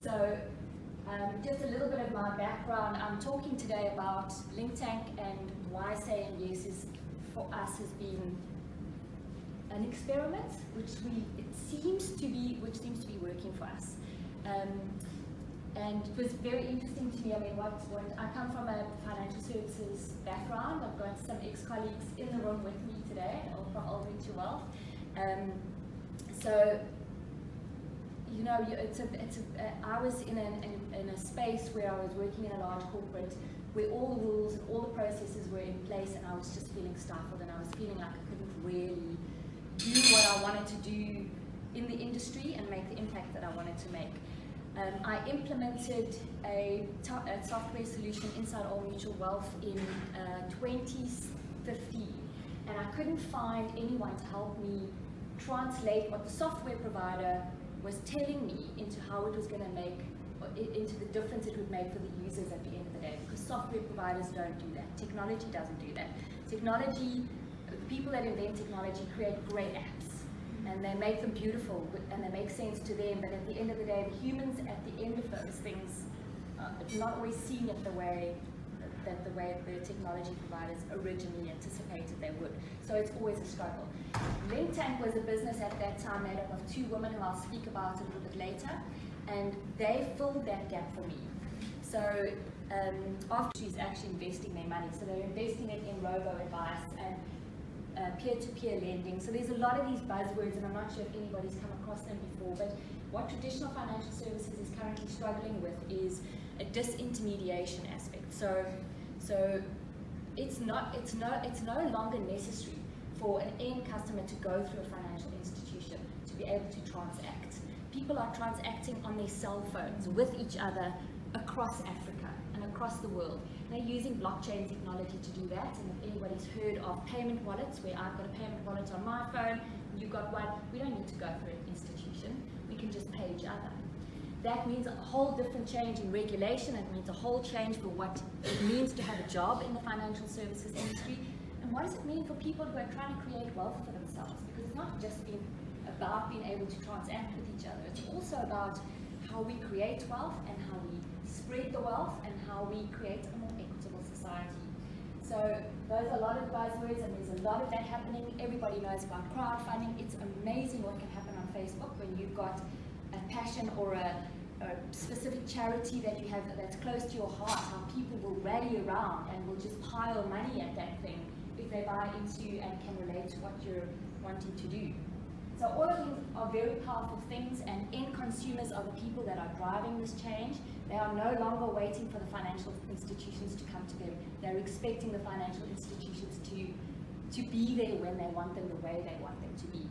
So just a little bit of my background. I'm talking today about Linktank and why saying yes is for us has been an experiment, which seems to be working for us. And it was very interesting to me. I mean, I come from a financial services background. I've got some ex-colleagues in the room with me today, all from Old to Wealth. So, you know, I was in a space where I was working in a large corporate where all the rules and all the processes were in place, and I was just feeling stifled, and I was feeling like I couldn't really do what I wanted to do in the industry and make the impact that I wanted to make. I implemented a software solution inside Old Mutual Wealth in 2015, and I couldn't find anyone to help me translate what the software provider was telling me into how it was going to make, into the difference it would make for the users at the end of the day, because software providers don't do that. Technology doesn't do that. Technology, the people that invent technology create great apps, and they make them beautiful, and they make sense to them, but at the end of the day, the humans at the end of those things are not always seeing it the way the technology providers originally anticipated they would. So it's always a struggle. Linktank was a business at that time made up of two women who I'll speak about a little bit later, and they filled that gap for me. So after she's actually investing their money, so they're investing it in robo-advice and peer-to-peer lending. So there's a lot of these buzzwords, and I'm not sure if anybody's come across them before, but what traditional financial services is currently struggling with is a disintermediation aspect. So it's no longer necessary for an end customer to go through a financial institution to be able to transact. People are transacting on their cell phones with each other across Africa and across the world. They're using blockchain technology to do that, and if anybody's heard of payment wallets, where I've got a payment wallet on my phone, you've got one, we don't need to go through an institution, we can just pay each other. That means a whole different change in regulation. It means a whole change for what it means to have a job in the financial services industry. And what does it mean for people who are trying to create wealth for themselves? Because it's not just about being able to transact with each other. It's also about how we create wealth and how we spread the wealth and how we create a more equitable society. So those are a lot of buzzwords, and there's a lot of that happening. Everybody knows about crowdfunding. It's amazing what can happen on Facebook when you've got a passion or a specific charity that you have that's close to your heart, how people will rally around and will just pile money at that thing if they buy into and can relate to what you're wanting to do. So all of these are very powerful things, and end consumers are the people that are driving this change. They are no longer waiting for the financial institutions to come to them. They're expecting the financial institutions to be there when they want them, the way they want them to be.